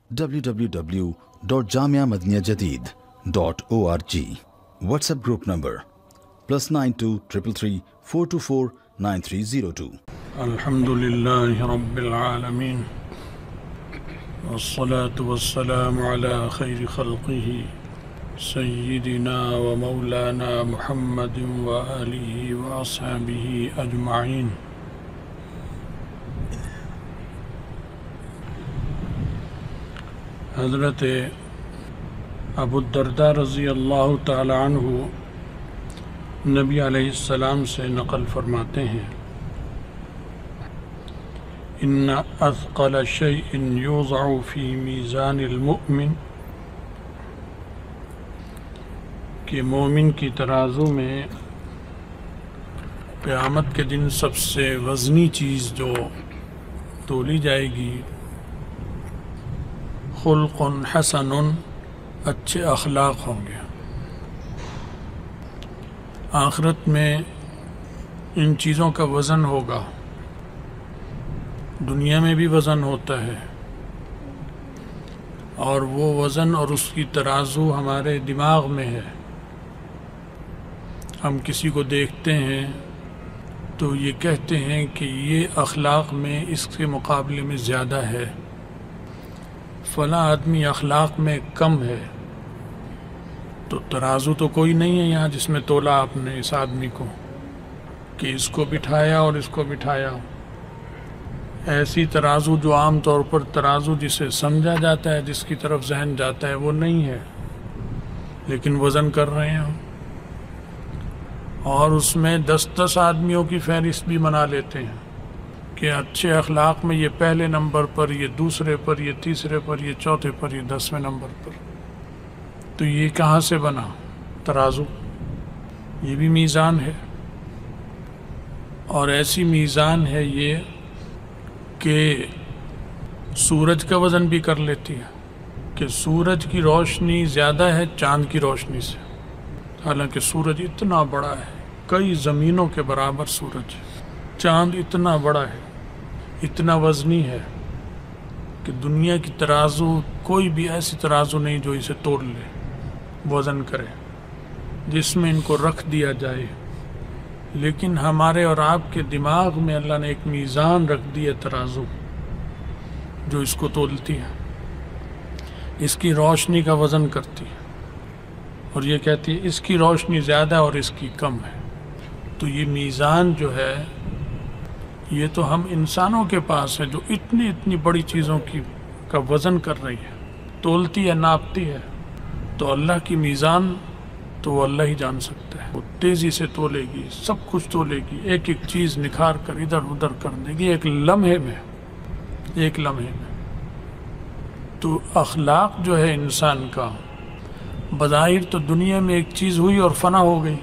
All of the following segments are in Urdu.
www.jamiamadiniyajadid.org. WhatsApp group number +92 333 424 9302. الحمدللہ رب العالمین والصلاة والسلام على خیر خلقہ سیدنا و مولانا محمد وآلہ واصحابہ اجمعین. حضرت ابو الدرداء رضی اللہ تعالی عنہ نبی علیہ السلام سے نقل فرماتے ہیں، ان اثقل شیء یوضع فی میزان المؤمن، کہ مومن کی ترازو میں قیامت کے دن سب سے وزنی چیز جو تولی جائے گی، خلق حسن، اچھے اخلاق ہوں گے. آخرت میں ان چیزوں کا وزن ہوگا. دنیا میں بھی وزن ہوتا ہے، اور وہ وزن اور اس کی ترازو ہمارے دماغ میں ہے. ہم کسی کو دیکھتے ہیں تو یہ کہتے ہیں کہ یہ اخلاق میں اس کے مقابلے میں زیادہ ہے، فلاں آدمی اخلاق میں کم ہے. تو ترازو تو کوئی نہیں ہے یہاں جس میں تولا آپ نے اس آدمی کو کہ اس کو بٹھایا اور اس کو بٹھایا. ایسی ترازو جو عام طور پر ترازو جسے سمجھا جاتا ہے، جس کی طرف ذہن جاتا ہے، وہ نہیں ہے، لیکن وزن کر رہے ہیں. اور اس میں 10 آدمیوں کی فہرست بھی بنا لیتے ہیں کہ اچھے اخلاق میں یہ پہلے نمبر پر، یہ دوسرے پر، یہ تیسرے پر، یہ چوتھے پر، یہ 10ویں نمبر پر. تو یہ کہاں سے بنا ترازو؟ یہ بھی میزان ہے، اور ایسی میزان ہے یہ کہ سورج کا وزن بھی کر لیتی ہے، کہ سورج کی روشنی زیادہ ہے چاند کی روشنی سے، حالانکہ سورج اتنا بڑا ہے، کئی زمینوں کے برابر سورج. چاند اتنا بڑا ہے، اتنا وزنی ہے کہ دنیا کی ترازو کوئی بھی ایسی ترازو نہیں جو اسے توڑ لے، وزن کرے، جس میں ان کو رکھ دیا جائے. لیکن ہمارے اور آپ کے دماغ میں اللہ نے ایک میزان رکھ دی ہے، ترازو، جو اس کو تولتی ہے، اس کی روشنی کا وزن کرتی ہے، اور یہ کہتی ہے اس کی روشنی زیادہ اور اس کی کم ہے. تو یہ میزان جو ہے، یہ تو ہم انسانوں کے پاس ہے جو اتنی بڑی چیزوں کا وزن کر رہی ہے، تولتی ہے، ناپتی ہے. تو اللہ کی میزان تو وہ اللہ ہی جان سکتا ہے. وہ تیزی سے تولے گی، سب کچھ تولے گی، ایک ایک چیز نکھار کر ادھر ادھر کر دے گی ایک لمحے میں. تو اخلاق جو ہے انسان کا، بظاہر تو دنیا میں ایک چیز ہوئی اور فنا ہو گئی.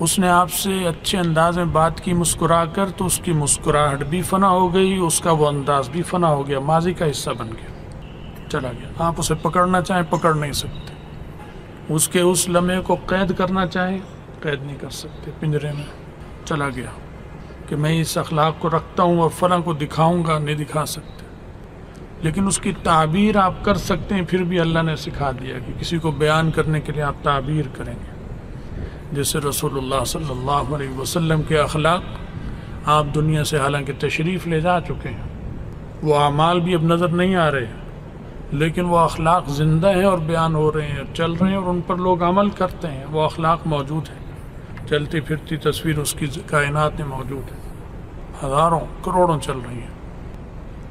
اس نے آپ سے اچھے انداز میں بات کی مسکرا کر، تو اس کی مسکراہٹ بھی فنا ہو گئی، اس کا وہ انداز بھی فنا ہو گیا، ماضی کا حصہ بن گیا، چلا گیا. آپ اسے پکڑنا چاہیں پکڑ نہیں سکتے، اس کے اس لمحے کو قید کرنا چاہیں قید نہیں کر سکتے، پنجرے میں چلا گیا. کہ میں اس اخلاق کو رکھتا ہوں اور فلاں کو دکھاؤں گا، نہیں دکھا سکتے. لیکن اس کی تعبیر آپ کر سکتے ہیں. پھر بھی اللہ نے سکھا دیا کہ کسی کو بیان کرنے کے لیے آپ تعبیر کریں گے. جیسے رسول اللہ صلی اللہ علیہ وسلم کے اخلاق آپ دنیا سے حالانکہ تشریف لے جا چکے ہیں، وہ اعمال بھی اب نظر نہیں آ رہے ہیں، لیکن وہ اخلاق زندہ ہیں اور بیان ہو رہے ہیں، چل رہے ہیں، اور ان پر لوگ عمل کرتے ہیں. وہ اخلاق موجود ہیں، چلتی پھرتی تصویر اس کی کائنات میں موجود ہے، ہزاروں کروڑوں چل رہی ہیں.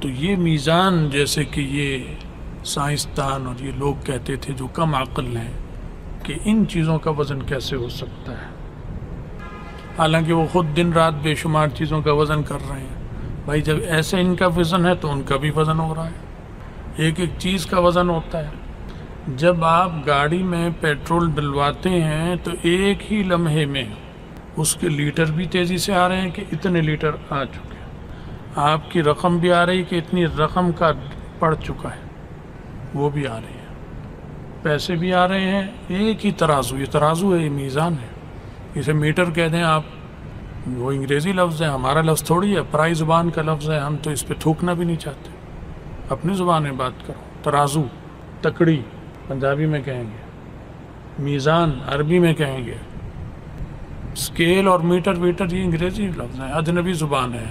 تو یہ میزان، جیسے کہ یہ سائنسدان اور یہ لوگ کہتے تھے جو کم عقل ہیں کہ ان چیزوں کا وزن کیسے ہو سکتا ہے، حالانکہ وہ خود دن رات بے شمار چیزوں کا وزن کر رہے ہیں. بھائی جب ایسے ان کا وزن ہے تو ان کا بھی وزن ہو رہا ہے، ایک ایک چیز کا وزن ہوتا ہے. جب آپ گاڑی میں پیٹرول ڈلواتے ہیں تو ایک ہی لمحے میں اس کے لیٹر بھی تیزی سے آ رہے ہیں کہ اتنے لیٹر آ چکے ہیں، آپ کی رقم بھی آ رہی کہ اتنی رقم کا پڑ چکا ہے، وہ بھی آ رہی ہے، پیسے بھی آ رہے ہیں. ایک ہی ترازو، یہ ترازو ہے، یہ میزان ہے. اسے میٹر کہہ دیں آپ، وہ انگریزی لفظ ہے، ہمارا لفظ تھوڑی ہے، پرائی زبان کا لفظ ہے. ہم تو اس پہ تھوکنا بھی نہیں چاہتے، اپنی زبان میں بات کرو. ترازو، تکڑی پنجابی میں کہیں گے، میزان عربی میں کہیں گے، اسکیل اور میٹر ویٹر یہ انگریزی لفظ ہیں، اجنبی زبان ہے.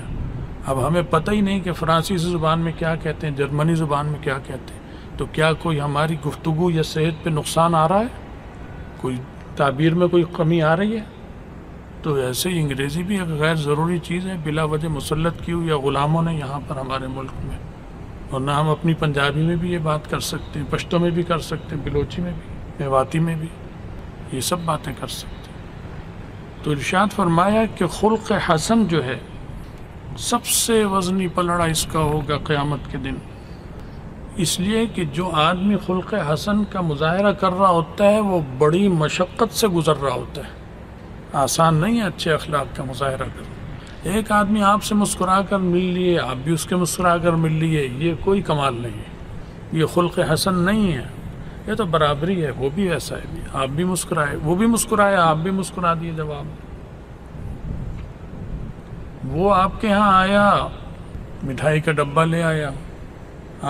اب ہمیں پتہ ہی نہیں کہ فرانسیسی زبان میں کیا کہتے ہیں، جرمنی زبان میں کیا کہتے ہیں. تو کیا کوئی ہماری گفتگو یا صحت پہ نقصان آ رہا ہے؟ کوئی تعبیر میں کوئی کمی آ رہی ہے؟ تو ایسے ہی انگریزی بھی ایک غیر ضروری چیز ہے، بلا وجہ مسلط کی ہوئی یا غلاموں نے یہاں پر ہمارے ملک میں. ورنہ ہم اپنی پنجابی میں بھی یہ بات کر سکتے ہیں، پشتو میں بھی کر سکتے ہیں، بلوچی میں بھی، میواتی میں بھی، یہ سب باتیں کر سکتے ہیں. تو ارشاد فرمایا کہ خلق حسن جو ہے سب سے وزنی پلڑا اس کا ہوگا قیامت کے دن. اس لیے کہ جو آدمی خلق حسن کا مظاہرہ کر رہا ہوتا ہے وہ بڑی مشقت سے گزر رہا ہوتا ہے. آسان نہیں ہے اچھے اخلاق کا مظاہرہ کرنا. ایک آدمی آپ سے مسکرا کر مل لیے، آپ بھی اس کے مسکرا کر مل لیے، یہ کوئی کمال نہیں ہے، یہ خلق حسن نہیں ہے. یہ تو برابری ہے، وہ بھی ایسا ہے، آپ بھی مسکرائے، وہ بھی مسکرائے، آپ بھی مسکرا دیے جواب. وہ آپ کے ہاں آیا، مٹھائی کا ڈبہ لے آیا،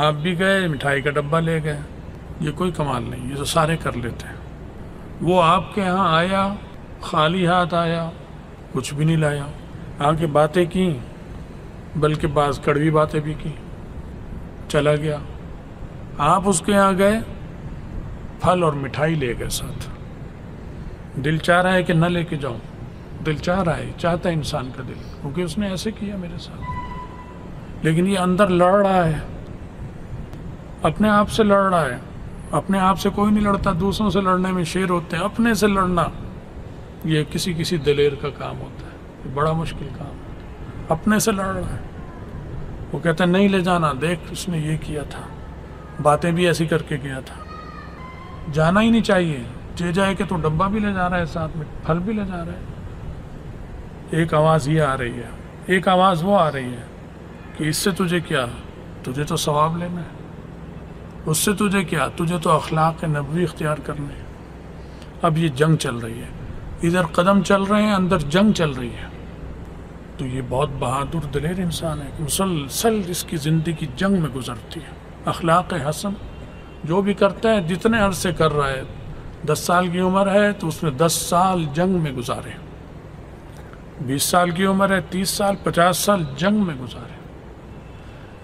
آپ بھی گئے مٹھائی کا ڈبہ لے گئے، یہ کوئی کمال نہیں، یہ تو سارے کر لیتے ہیں. وہ آپ کے ہاں آیا، خالی ہاتھ آیا، کچھ بھی نہیں لایا، آ کے باتیں کی، بلکہ بعض کڑوی باتیں بھی کی، چلا گیا. آپ اس کے ہاں گئے، پھل اور مٹھائی لے گئے ساتھ. دل چاہ رہا ہے کہ نہ لے کے جاؤں، دل چاہ رہا ہے، چاہتا ہے انسان کا دل، کیونکہ اس نے ایسے کیا میرے ساتھ. لیکن یہ اندر لڑ رہا ہے، اپنے آپ سے لڑ رہا ہے. اپنے آپ سے کوئی نہیں لڑتا، دوسروں سے لڑنے میں شیر ہوتے ہیں. اپنے سے لڑنا یہ کسی دلیر کا کام ہوتا ہے، یہ بڑا مشکل کام ہے. اپنے سے لڑ رہا ہے. وہ کہتا ہے نہیں لے جانا، دیکھ اس نے یہ کیا تھا، باتیں بھی ایسی کر کے گیا تھا، جانا ہی نہیں چاہیے. جے جائے کہ تو ڈبہ بھی لے جا رہا ہے، ساتھ میں پھل بھی لے جا رہا ہے. ایک آواز یہ آ رہی ہے، ایک آواز وہ آ رہی ہے کہ اس سے تجھے کیا، تجھے تو ثواب لینا ہے. اس سے تجھے کیا، تجھے تو اخلاق نبوی اختیار کرنے. اب یہ جنگ چل رہی ہے، ادھر قدم چل رہے ہیں، اندر جنگ چل رہی ہے. تو یہ بہت بہادر دلیر انسان ہے کہ مسلسل اس کی زندگی جنگ میں گزرتی ہے. اخلاق حسن جو بھی کرتا ہے، جتنے عرصے کر رہا ہے، 10 سال کی عمر ہے تو اس نے 10 سال جنگ میں گزارے، 20 سال کی عمر ہے 30 سال 50 سال جنگ میں گزارے.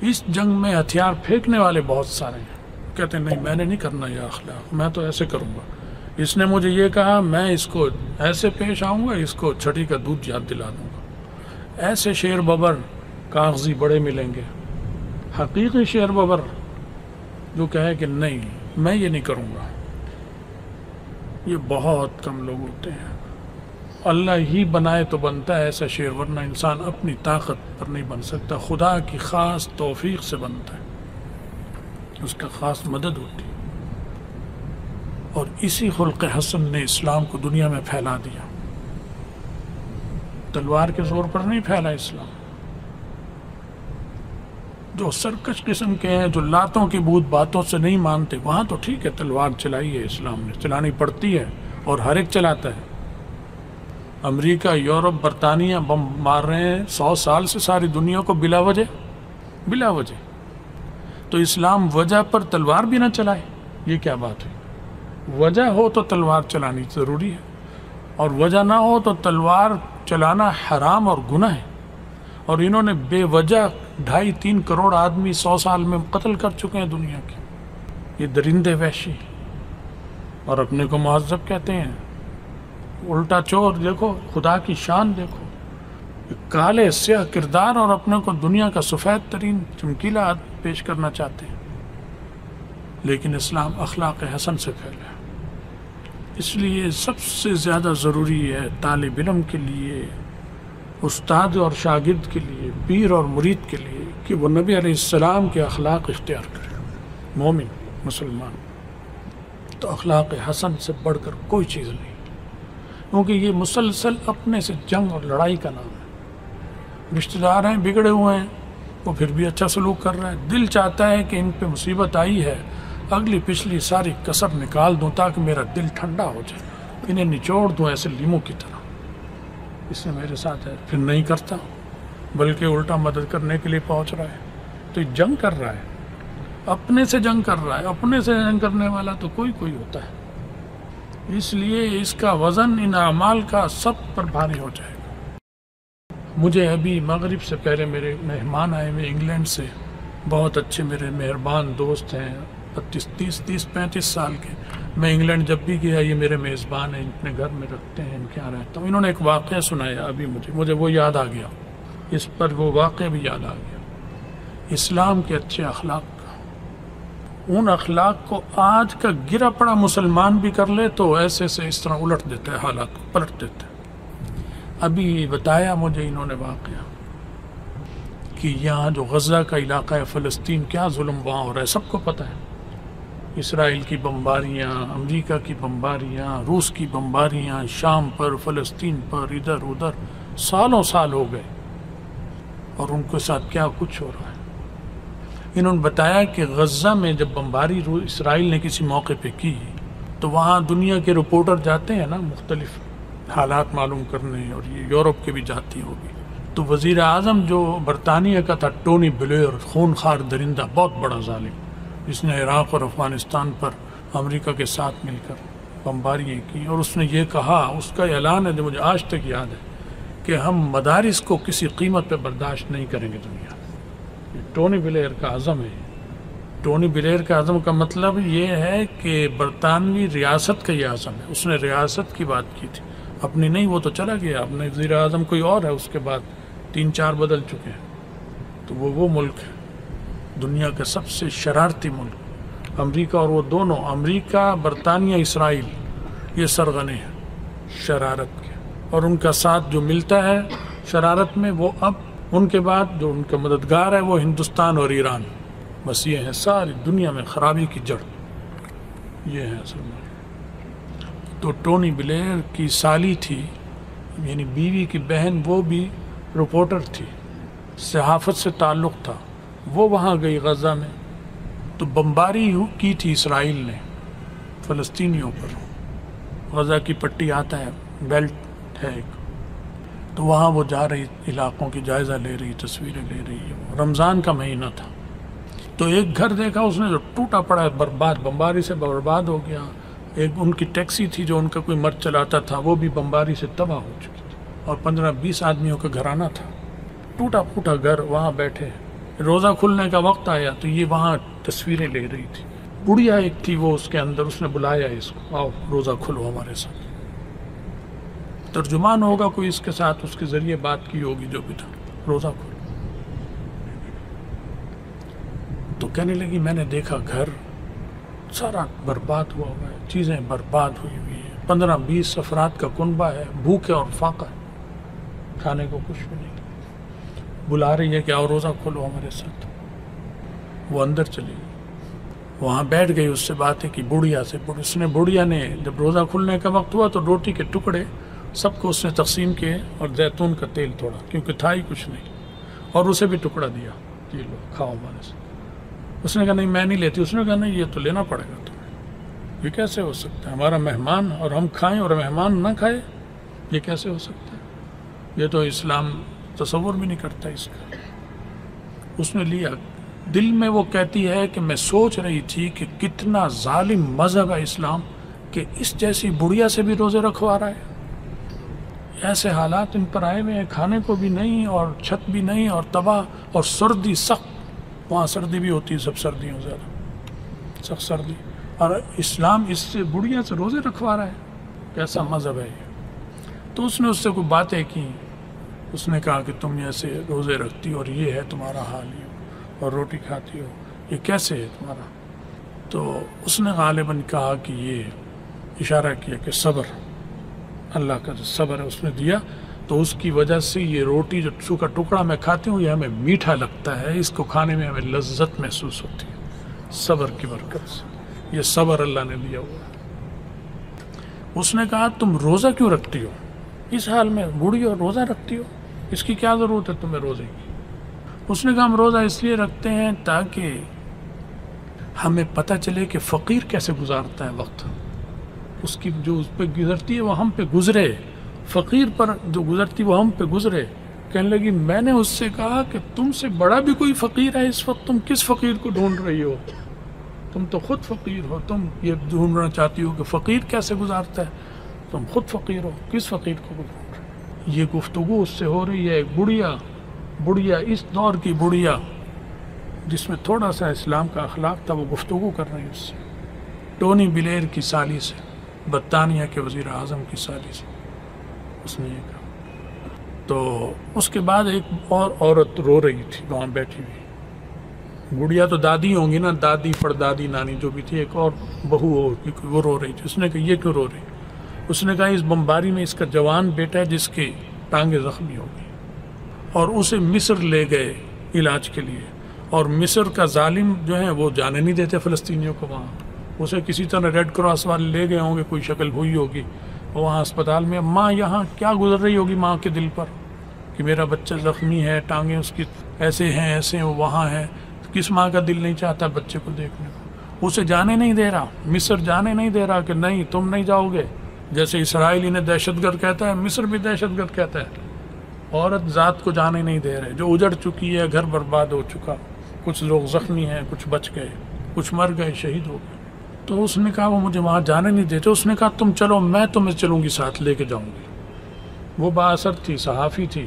اس جنگ میں ہتھیار پھینکنے والے بہت سارے ہیں، کہتے ہیں نہیں میں نے نہیں کرنا یہ اخلاق، میں تو ایسے کروں گا، اس نے مجھے یہ کہا میں اس کو ایسے پیش آؤں گا، اس کو چھٹی کا دودھ یاد دلا دوں گا. ایسے شیر ببر کاغذی بڑے ملیں گے. حقیقی شیر ببر جو کہے کہ نہیں میں یہ نہیں کروں گا، یہ بہت کم لوگ ہوتے ہیں. اللہ ہی بنائے تو بنتا ہے ایسا شیر، ورنہ انسان اپنی طاقت پر نہیں بن سکتا. خدا کی خاص توفیق سے بنتا ہے، اس کا خاص مدد ہوتی ہے. اور اسی خلق حسن نے اسلام کو دنیا میں پھیلا دیا. تلوار کے زور پر نہیں پھیلا اسلام. جو سرکش قسم کے ہیں، جو لاتوں کی بھوت باتوں سے نہیں مانتے، وہاں تو ٹھیک ہے تلوار چلائی ہے اسلام نے، چلانی پڑتی ہے اور ہر ایک چلاتا ہے. امریکہ، یورپ، برطانیہ بم مار رہے ہیں 100 سال سے ساری دنیا کو بلا وجہ. تو اسلام وجہ پر تلوار بھی نہ چلائے، یہ کیا بات ہے؟ وجہ ہو تو تلوار چلانی ضروری ہے، اور وجہ نہ ہو تو تلوار چلانا حرام اور گناہ ہے. اور انہوں نے بے وجہ 2.5-3 کروڑ آدمی 100 سال میں قتل کر چکے ہیں دنیا کے. یہ درندے وحشی، اور اپنے کو مہذب کہتے ہیں. الٹا چور دیکھو، خدا کی شان دیکھو، کالے سیاہ کردار، اور اپنے کو دنیا کا سفید ترین چمکیلا پیش کرنا چاہتے ہیں. لیکن اسلام اخلاق حسن سے پھیلا. اس لیے سب سے زیادہ ضروری ہے طالب علم کے لیے، استاد اور شاگرد کے لیے، پیر اور مرید کے لیے، کہ وہ نبی علیہ السلام کے اخلاق اختیار کرے. مومن مسلمان تو اخلاق حسن سے بڑھ کر کوئی چیز نہیں، کیونکہ یہ مسلسل اپنے سے جنگ اور لڑائی کا نام ہے. رشتہ دار ہیں بگڑے ہوئے ہیں، وہ پھر بھی اچھا سلوک کر رہا ہے. دل چاہتا ہے کہ ان پہ مصیبت آئی ہے، اگلی پچھلی ساری کسر نکال دوں تاکہ میرا دل ٹھنڈا ہو جائے، انہیں نچوڑ دوں ایسے لیموں کی طرح. اس سے میرے ساتھ ہے، پھر نہیں کرتا، بلکہ الٹا مدد کرنے کے لیے پہنچ رہا ہے. تو یہ جنگ کر رہا ہے. اپنے سے جنگ کر رہا ہے، اپنے سے جنگ کرنے والا تو کوئی ہوتا ہے، اس لیے اس کا وزن ان اعمال کا سب پر بھاری ہو جائے گا۔ مجھے ابھی مغرب سے پہلے میرے مہمان آئے ہوئے انگلینڈ سے، بہت اچھے میرے مہربان دوست ہیں، 35 سال کے۔ میں انگلینڈ جب بھی گیا یہ میرے میزبان ہیں، اپنے گھر میں رکھتے ہیں، ان کے یہاں رہتا ہوں۔ انہوں نے ایک واقعہ سنایا ابھی مجھے وہ یاد آ گیا، اس پر وہ واقعہ بھی یاد آ گیا، اسلام کے اچھے اخلاق کا۔ ان اخلاق کو آج کا گرا پڑا مسلمان بھی کر لے تو ایسے سے اس طرح الٹ دیتا ہے، حالات کو پلٹ دیتا ہے۔ ابھی بتایا مجھے انہوں نے واقعہ کہ یہاں جو غزہ کا علاقہ ہے، فلسطین، کیا ظلم وہاں ہو رہا ہے، سب کو پتہ ہے۔ اسرائیل کی بمباریاں، امریکہ کی بمباریاں، روس کی بمباریاں، شام پر، فلسطین پر، ادھر ادھر سالوں سال ہو گئے، اور ان کے ساتھ کیا کچھ ہو رہا ہے۔ انہوں نے بتایا کہ غزہ میں جب بمباری اسرائیل نے کسی موقع پہ کی تو وہاں دنیا کے رپورٹر جاتے ہیں نا مختلف حالات معلوم کرنے، اور یہ یورپ کے بھی جاتی ہوگی، تو وزیر اعظم جو برطانیہ کا تھا ٹونی بلیئر، خونخوار درندہ، بہت بڑا ظالم، جس نے عراق اور افغانستان پر امریکہ کے ساتھ مل کر بمباریاں کی، اور اس نے یہ کہا، اس کا اعلان ہے جو مجھے آج تک یاد ہے، کہ ہم مدارس کو کسی قیمت پہ برداشت نہیں کریں گے دنیا میں۔ ٹونی بلیئر کا عزم ہے۔ ٹونی بلیئر کا عزم کا مطلب یہ ہے کہ برطانوی ریاست کا یہ عزم ہے، اس نے ریاست کی بات کی تھی، اپنی نہیں، وہ تو چلا گیا، اپنے وزیر اعظم کوئی اور ہے، اس کے بعد 3-4 بدل چکے ہیں۔ تو وہ ملک ہے دنیا کا سب سے شرارتی ملک، امریکہ، اور وہ دونوں، امریکہ، برطانیہ، اسرائیل، یہ سرغنے ہیں شرارت کے، اور ان کا ساتھ جو ملتا ہے شرارت میں، وہ اب ان کے بعد جو ان کا مددگار ہے وہ ہندوستان اور ایران، بس یہ ہے ساری دنیا میں خرابی کی جڑ، یہ ہے اصل میں۔ تو ٹونی بلیئر کی سالی تھی، یعنی بیوی کی بہن، وہ بھی رپورٹر تھی، صحافت سے تعلق تھا، وہ وہاں گئی غزہ میں، تو بمباری کی تھی اسرائیل نے فلسطینیوں پر، غزہ کی پٹی آتا ہے، بیلٹ ہے ایک، تو وہاں وہ جا رہی، علاقوں کی جائزہ لے رہی، تصویریں لے رہی ہے، رمضان کا مہینہ تھا، تو ایک گھر دیکھا اس نے جو ٹوٹا پڑا ہے، برباد، بمباری سے برباد ہو گیا۔ ایک ان کی ٹیکسی تھی جو ان کا کوئی مرد چلاتا تھا، وہ بھی بمباری سے تباہ ہو چکی تھی، اور 15-20 آدمیوں کا گھرانہ تھا، ٹوٹا پھوٹا گھر، وہاں بیٹھے، روزہ کھلنے کا وقت آیا تو یہ وہاں تصویریں لے رہی تھی، بڑھیا ایک تھی وہ اس کے اندر، اس نے بلایا اس کو، آؤ روزہ کھلو ہمارے ساتھ، ترجمان ہوگا کوئی اس کے ساتھ، اس کے ذریعے بات کی ہوگی، جو بھی تھا، روزہ کھلو۔ تو کہنے لگی میں نے دیکھا گھر سارا برباد ہوا ہے، چیزیں برباد ہوئی ہوئی ہیں، 15-20 افراد کا کنبہ ہے، بھوک ہے اور فاقہ ہے، کھانے کو کچھ بھی نہیں، بلا رہی ہے کہ آؤ روزہ کھولو ہمارے ساتھ۔ وہ اندر چلی گئی، وہاں بیٹھ گئی، اس سے باتیں کی، بڑھیا سے، اس نے، بڑھیا نے جب روزہ کھلنے کا وقت ہوا تو روٹی کے ٹکڑے سب کو اس نے تقسیم کیے، اور زیتون کا تیل تھوڑا، کیونکہ تھا ہی کچھ نہیں، اور اسے بھی ٹکڑا دیا، یہ لو کھاؤ ہمارے سے۔ اس نے کہا نہیں میں نہیں لیتی، اس نے کہا نہیں یہ تو لینا پڑے گا تمہیں، یہ کیسے ہو سکتا ہے، ہمارا مہمان اور ہم کھائیں اور مہمان نہ کھائے، یہ کیسے ہو سکتا ہے، یہ تو اسلام تصور بھی نہیں کرتا اس کا۔ اس نے لیا، دل میں وہ کہتی ہے کہ میں سوچ رہی تھی کہ کتنا ظالم مذہب ہے اسلام، کہ اس جیسی بڑھیا سے بھی روزے رکھوا رہا ہے، ایسے حالات ان پر آئے ہوئے ہیں، کھانے کو بھی نہیں، اور چھت بھی نہیں، اور تباہ، اور سردی سخت، وہاں سردی بھی ہوتی ہے، سب سردیوں زیادہ سخت سردی، اور اسلام اس سے بڑھیا سے روزے رکھوا رہا ہے، کیسا مذہب ہے یہ۔ تو اس نے اس سے کوئی باتیں کی، اس نے کہا کہ تم ایسے روزے رکھتی ہو اور یہ ہے تمہارا حال، یہ اور روٹی کھاتی ہو، یہ کیسے ہے تمہارا؟ تو اس نے غالباً کہا کہ یہ اشارہ کیا کہ صبر، اللہ کا جو صبر ہے اس نے دیا، تو اس کی وجہ سے یہ روٹی جو سو کا ٹکڑا میں کھاتی ہوں یہ ہمیں میٹھا لگتا ہے، اس کو کھانے میں ہمیں لذت محسوس ہوتی ہے، صبر کی برکت سے، یہ صبر اللہ نے دیا ہوا ہے۔ اس نے کہا تم روزہ کیوں رکھتی ہو اس حال میں، بوڑھی اور روزہ رکھتی ہو، اس کی کیا ضرورت ہے تمہیں روزے کی؟ اس نے کہا ہم روزہ اس لیے رکھتے ہیں تاکہ ہمیں پتہ چلے کہ فقیر کیسے گزارتا ہے وقت، اس کی جو اس پہ گزرتی ہے وہ ہم پہ گزرے، فقیر پر جو گزرتی وہ ہم پہ گزرے، کہنے لگی میں نے اس سے کہا کہ تم سے بڑا بھی کوئی فقیر ہے اس وقت، تم کس فقیر کو ڈھونڈ رہی ہو؟ تم تو خود فقیر ہو، تم یہ ڈھونڈنا چاہتی ہو کہ فقیر کیسے گزارتا ہے، تم خود فقیر ہو، کس فقیر کو ڈھونڈ رہے ہو؟ یہ گفتگو اس سے ہو رہی ہے، ایک بڑھیا اس دور کی بڑھیا جس میں تھوڑا سا اسلام کا اخلاق تھا، وہ گفتگو کر رہی ہے اس سے، ٹونی بلیر کی سالی سے، برطانیہ کے وزیر اعظم کی سالی سے اس نے یہ کہا۔ تو اس کے بعد ایک اور عورت رو رہی تھی وہاں بیٹھی ہوئی، گڑیا تو دادی ہوں گی نا، دادی پردادی نانی جو بھی تھی، ایک اور بہو ہو وہ رو رہی تھی۔ اس نے کہا یہ کیوں رو رہی؟ اس نے کہا اس بمباری میں اس کا جوان بیٹا ہے جس کی ٹانگیں زخمی ہو گئی، اور اسے مصر لے گئے علاج کے لیے، اور مصر کا ظالم جو ہے وہ جانے نہیں دیتے فلسطینیوں کو وہاں، اسے کسی طرح ریڈ کراس والے لے گئے ہوں گے، کوئی شکل ہوئی ہوگی وہاں اسپتال میں۔ ماں یہاں کیا گزر رہی ہوگی ماں کے دل پر کہ میرا بچہ زخمی ہے، ٹانگیں اس کی ایسے ہیں وہ وہاں ہے، کس ماں کا دل نہیں چاہتا بچے کو دیکھنے کو؟ اسے جانے نہیں دے رہا، مصر جانے نہیں دے رہا کہ نہیں تم نہیں جاؤ گے، جیسے اسرائیل انہیں دہشت گرد کہتا ہے، مصر بھی دہشت گرد کہتا ہے۔ عورت ذات کو جانے نہیں دے رہے، جو اجڑ چکی ہے، گھر برباد ہو چکا، کچھ لوگ زخمی ہیں، کچھ بچ گئے، کچھ مر گئے، شہید ہو گئے۔ تو اس نے کہا وہ مجھے وہاں جانے نہیں دیتے۔ اس نے کہا تم چلو، میں تمہیں چلوں گی، ساتھ لے کے جاؤں گی۔ وہ بااثر تھی، صحافی تھی،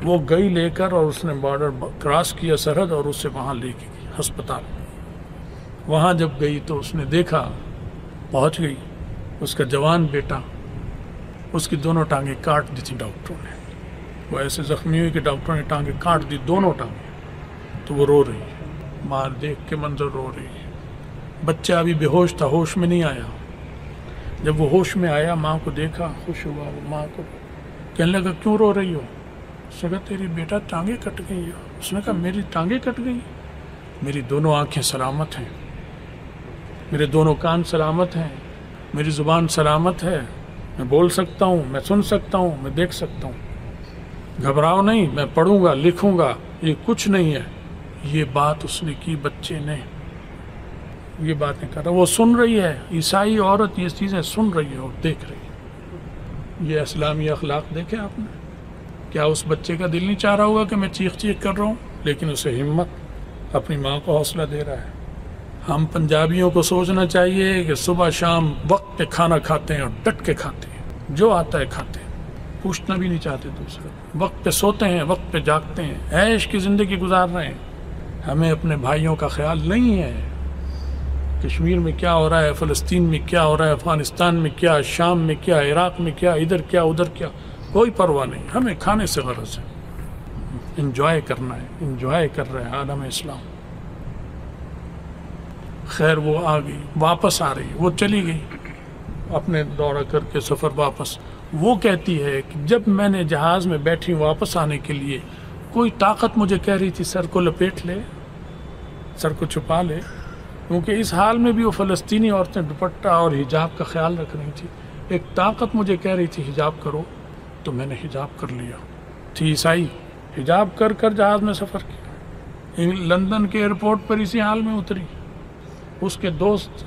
وہ گئی لے کر، اور اس نے بارڈر کراس کیا، سرحد، اور اسے وہاں لے کے گئی ہسپتال۔ وہاں جب گئی تو اس نے دیکھا، پہنچ گئی، اس کا جوان بیٹا، اس کی دونوں ٹانگیں کاٹ دی تھی ڈاکٹروں نے، وہ ایسے زخمی ہوئی کہ ڈاکٹروں نے ٹانگیں کاٹ دی، دونوں ٹانگیں۔ تو وہ رو رہی ہے، ماں دیکھ کے منظر رو رہی ہے۔ بچہ ابھی بے ہوش تھا، ہوش میں نہیں آیا۔ جب وہ ہوش میں آیا، ماں کو دیکھا، خوش ہوا، وہ ماں کو کہنے لگا کیوں رو رہی ہو؟ اس نے کہا تیری بیٹا ٹانگیں کٹ گئی ہے۔ اس نے کہا میری ٹانگیں کٹ گئی؟ میری دونوں آنکھیں سلامت ہیں، میرے دونوں کان سلامت ہیں، میری زبان سلامت ہے، میں بول سکتا ہوں، میں سن سکتا ہوں، میں دیکھ سکتا ہوں، گھبراؤ نہیں، میں پڑھوں گا، لکھوں گا، یہ کچھ نہیں ہے۔ یہ بات اس نے کی، بچے نے یہ باتیں کر رہا، وہ سن رہی ہے، عیسائی عورت یہ چیزیں سن رہی ہے اور دیکھ رہی ہے۔ یہ اسلامی اخلاق دیکھے آپ نے؟ کیا اس بچے کا دل نہیں چاہ رہا ہوگا کہ میں چیخ کر رہا ہوں، لیکن اسے ہمت، اپنی ماں کو حوصلہ دے رہا ہے۔ ہم پنجابیوں کو سوچنا چاہیے کہ صبح شام وقت پہ کھانا کھاتے ہیں اور ڈٹ کے کھاتے ہیں، جو آتا ہے کھاتے ہیں، پوچھنا بھی نہیں چاہتے دوسرے، وقت پہ سوتے ہیں، وقت پہ جاگتے ہیں، عیش کی زندگی گزار رہے ہیں۔ ہمیں اپنے بھائیوں کا خیال نہیں ہے، کشمیر میں کیا ہو رہا ہے، فلسطین میں کیا ہو رہا ہے، افغانستان میں کیا، شام میں کیا، عراق میں کیا، ادھر کیا، ادھر کیا، کوئی پرواہ نہیں۔ ہمیں کھانے سے غرض ہے، انجوائے کرنا ہے، انجوائے کر رہے ہیں عالم اسلام۔ خیر وہ آ گئی، واپس آ رہی، وہ چلی گئی اپنے دورہ کر کے سفر واپس۔ وہ کہتی ہے کہ جب میں نے جہاز میں بیٹھی واپس آنے کے لیے، کوئی طاقت مجھے کہہ رہی تھی سر کو لپیٹ لے، سر کو چھپا لے، کیونکہ اس حال میں بھی وہ فلسطینی عورتیں دوپٹہ اور حجاب کا خیال رکھ رہی تھی۔ ایک طاقت مجھے کہہ رہی تھی حجاب کرو، تو میں نے حجاب کر لیا۔ تھی عیسائی، حجاب کر کر جہاز میں سفر کیا، لندن کے ایئرپورٹ پر اسی حال میں اتری۔ اس کے دوست،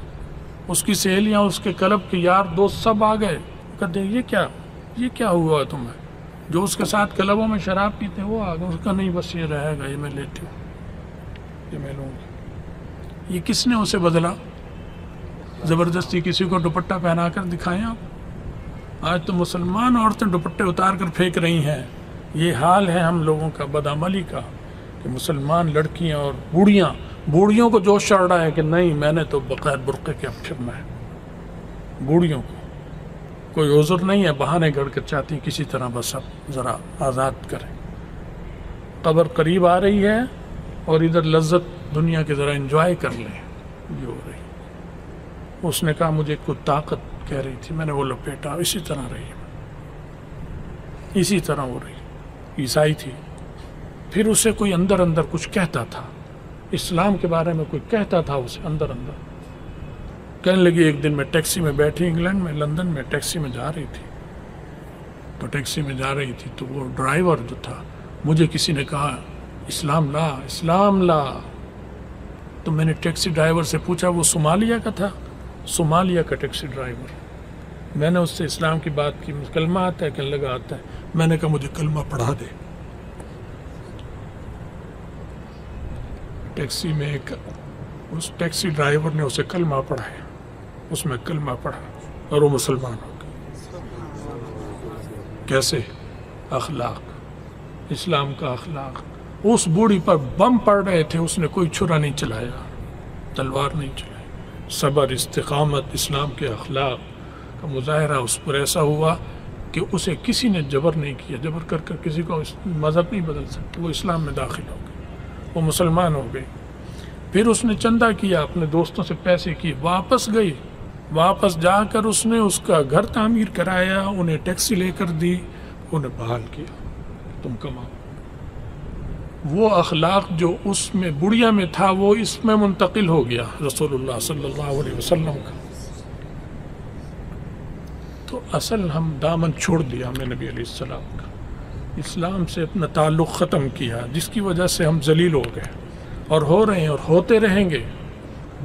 اس کی سہیلیاں، اس کے کلب کے یار دوست سب آ گئے، کہتے یہ کیا ہوا تمہیں؟ جو اس کے ساتھ کلبوں میں شراب پیتے وہ آ گئے۔ اس کا نہیں، بس یہ رہے گا، یہ میں لیتی ہوں، یہ میں لوں گی۔ یہ کس نے اسے بدلا؟ زبردستی کسی کو دوپٹہ پہنا کر دکھائیں آپ؟ آج تو مسلمان عورتیں دوپٹے اتار کر پھینک رہی ہیں۔ یہ حال ہے ہم لوگوں کا، بدعملی کا، کہ مسلمان لڑکیاں اور بوڑھیوں کو جوش چڑھ رہا ہے کہ نہیں، میں نے تو بغیر برقعے کے اب پھرنا ہے۔ بوڑھیوں کو کوئی عذر نہیں ہے، بہانے گڑھ کر چاہتی ہیں کسی طرح بس اب ذرا آزاد کریں۔ قبر قریب آ رہی ہے اور ادھر لذت دنیا کے ذرا انجوائے کر لیں، یہ ہو رہی۔ اس نے کہا مجھے کوئی طاقت کہہ رہی تھی، میں نے وہ لپیٹا، اسی طرح رہی، اسی طرح ہو رہی۔ عیسائی تھی، پھر اسے کوئی اندر اندر کچھ کہتا تھا، اسلام کے بارے میں کوئی کہتا تھا اسے اندر اندر۔ کہنے لگی ایک دن میں ٹیکسی میں بیٹھی، انگلینڈ میں، لندن میں ٹیکسی میں جا رہی تھی، تو ٹیکسی میں جا رہی تھی تو وہ ڈرائیور جو تھا، مجھے کسی نے کہا اسلام لا، اسلام لا۔ تو میں نے ٹیکسی ڈرائیور سے پوچھا، وہ صومالیہ کا تھا، صومالیہ کا ٹیکسی ڈرائیور۔ میں نے اس سے اسلام کی بات کی، کلمہ آتا ہے؟ کہنے لگا آتا ہے۔ میں نے کہا مجھے کلمہ پڑھا دے۔ ٹیکسی میں اس ٹیکسی ڈرائیور نے اسے کلمہ پڑھایا، اس میں کلمہ پڑھا اور وہ مسلمان ہو گیا۔ کیسے؟ اخلاق، اسلام کا اخلاق۔ اس بوڑھی پر بم پڑ رہے تھے، اس نے کوئی چھرا نہیں چلایا، تلوار نہیں چلائی۔ صبر، استقامت، اسلام کے اخلاق کا مظاہرہ اس پر ایسا ہوا کہ اسے کسی نے جبر نہیں کیا۔ جبر کر کر کسی کو مذہب نہیں بدل سکتے۔ وہ اسلام میں داخل ہو گئی، وہ مسلمان ہو گئی۔ پھر اس نے چندہ کیا، اپنے دوستوں سے پیسے کیے، واپس گئی۔ واپس جا کر اس نے اس کا گھر تعمیر کرایا، انہیں ٹیکسی لے کر دی، انہیں بحال کیا، تم کماؤ۔ وہ اخلاق جو اس میں بڑھیا میں تھا وہ اس میں منتقل ہو گیا، رسول اللہ صلی اللہ علیہ وسلم کا۔ تو اصل ہم دامن چھوڑ دیا ہم نے نبی علیہ السلام کا، اسلام سے اپنا تعلق ختم کیا، جس کی وجہ سے ہم ذلیل ہو گئے اور ہو رہے ہیں اور ہوتے رہیں گے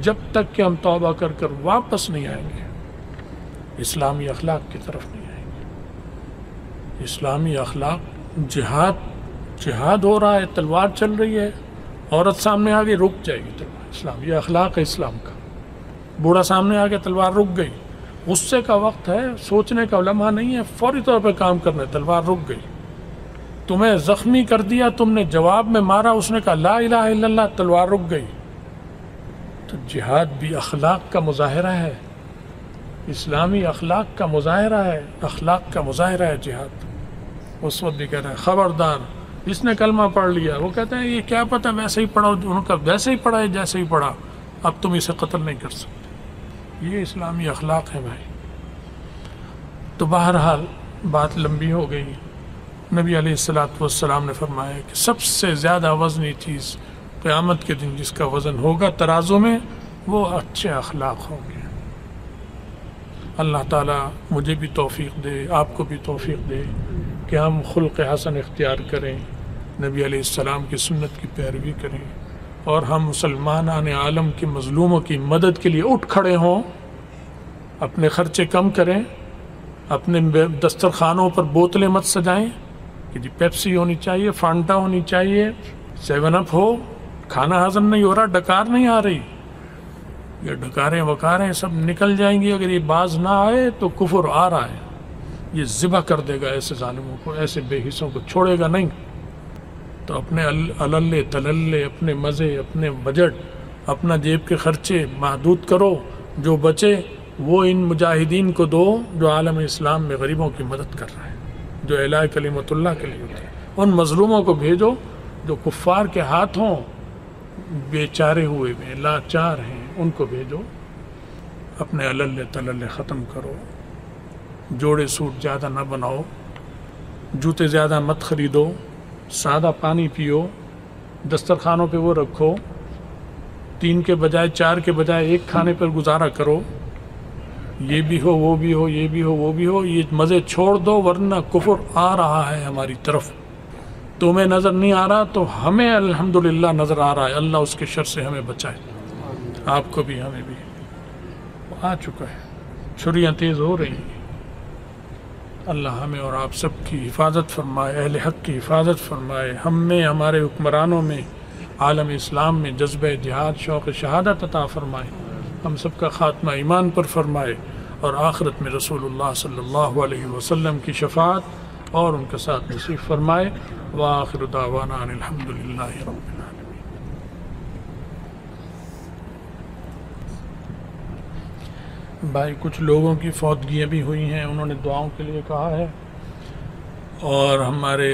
جب تک کہ ہم توبہ کر کر واپس نہیں آئیں گے، اسلامی اخلاق کی طرف نہیں آئیں گے۔ اسلامی اخلاق، جہاد ہو رہا ہے، تلوار چل رہی ہے، عورت سامنے آگے رک جائے گی تلوار، اسلام، یہ اخلاق ہے اسلام کا۔ بوڑھا سامنے آگے تلوار رک گئی، غصے کا وقت ہے، سوچنے کا لمحہ نہیں ہے، فوری طور پہ کام کرنا ہے، تلوار رک گئی۔ تمہیں زخمی کر دیا، تم نے جواب میں مارا، اس نے کہا لا الہ الا اللہ، تلوار رک گئی۔ تو جہاد بھی اخلاق کا مظاہرہ ہے، اسلامی اخلاق کا مظاہرہ ہے، اخلاق کا مظاہرہ ہے جہاد۔ اس وقت بھی کہہ رہا ہے خبردار، اس نے کلمہ پڑھ لیا، وہ کہتے ہیں یہ کیا پتہ، ویسے ہی پڑھو، ان کا ویسے ہی پڑھا ہے جیسے ہی پڑھا، اب تم اسے قتل نہیں کر سکتے۔ یہ اسلامی اخلاق ہے بھائی۔ تو بہرحال بات لمبی ہو گئی۔ نبی علیہ السلام نے فرمایا کہ سب سے زیادہ وزنی چیز قیامت کے دن جس کا وزن ہوگا ترازو میں، وہ اچھے اخلاق ہوں گے۔ اللہ تعالیٰ مجھے بھی توفیق دے، آپ کو بھی توفیق دے کہ ہم خلق حسن اختیار کریں، نبی علیہ السلام کی سنت کی پیروی کریں، اور ہم مسلمان عالم کے مظلوموں کی مدد کے لیے اٹھ کھڑے ہوں، اپنے خرچے کم کریں، اپنے دسترخوانوں پر بوتلیں مت سجائیں کہ جی پیپسی ہونی چاہیے، فانٹا ہونی چاہیے، 7 اپ ہو، کھانا ہضم نہیں ہو رہا، ڈکار نہیں آ رہی، یہ ڈکاریں وکاریں سب نکل جائیں گی۔ اگر یہ باز نہ آئے تو کفر آ رہا ہے، یہ ذبح کر دے گا ایسے ظالموں کو، ایسے بے حصوں کو چھوڑے گا نہیں۔ تو اپنے اللے تللے، اپنے مزے، اپنے بجٹ، اپنا جیب کے خرچے محدود کرو، جو بچے وہ ان مجاہدین کو دو جو عالم اسلام میں غریبوں کی مدد کر رہے ہیں، جو اعلاء کلمت اللہ کے لیے ہوتے ہیں۔ ان مظلوموں کو بھیجو جو کفار کے ہاتھوں بیچارے ہوئے ہیں، لاچار ہیں، ان کو بھیجو۔ اپنے اللے تللے ختم کرو، جوڑے سوٹ زیادہ نہ بناؤ، جوتے زیادہ مت خریدو، سادہ پانی پیو، دسترخوانوں پہ وہ رکھو، 3 کے بجائے 4 کے بجائے 1 کھانے پر گزارا کرو، یہ بھی ہو وہ بھی ہو، یہ بھی ہو وہ بھی ہو، یہ مزے چھوڑ دو، ورنہ کفر آ رہا ہے ہماری طرف۔ تمہیں نظر نہیں آ رہا تو ہمیں الحمدللہ نظر آ رہا ہے، اللہ اس کے شر سے ہمیں بچائے، آپ کو بھی ہمیں بھی۔ آ چکا ہے، چھریاں تیز ہو رہی ہیں۔ اللہ ہمیں اور آپ سب کی حفاظت فرمائے، اہل حق کی حفاظت فرمائے، ہم میں، ہمارے حکمرانوں میں، عالم اسلام میں جذبہ جہاد، شوق شہادت عطا فرمائے، ہم سب کا خاتمہ ایمان پر فرمائے، اور آخرت میں رسول اللہ صلی اللہ علیہ وسلم کی شفاعت اور ان کے ساتھ نصیب فرمائے۔ وآخر دعوانا ان الحمدللہ رب العالمین۔ بھائی کچھ لوگوں کی فوتگیاں بھی ہوئی ہیں، انہوں نے دعاؤں کے لیے کہا ہے، اور ہمارے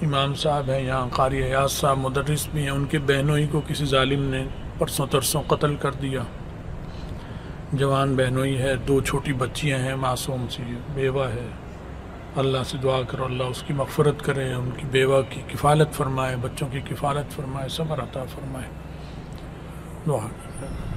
امام صاحب ہیں یہاں، قاری ایاز صاحب مدرس بھی ہیں، ان کے بہنوئی کو کسی ظالم نے پرسوں ترسوں قتل کر دیا، جوان بہنوئی ہے، 2 چھوٹی بچیاں ہیں، معصوم سی بیوہ ہے، اللہ سے دعا کرو اللہ اس کی مغفرت کرے، ان کی بیوہ کی کفالت فرمائے، بچوں کی کفالت فرمائے، صبر عطا فرمائے، دعا کریں۔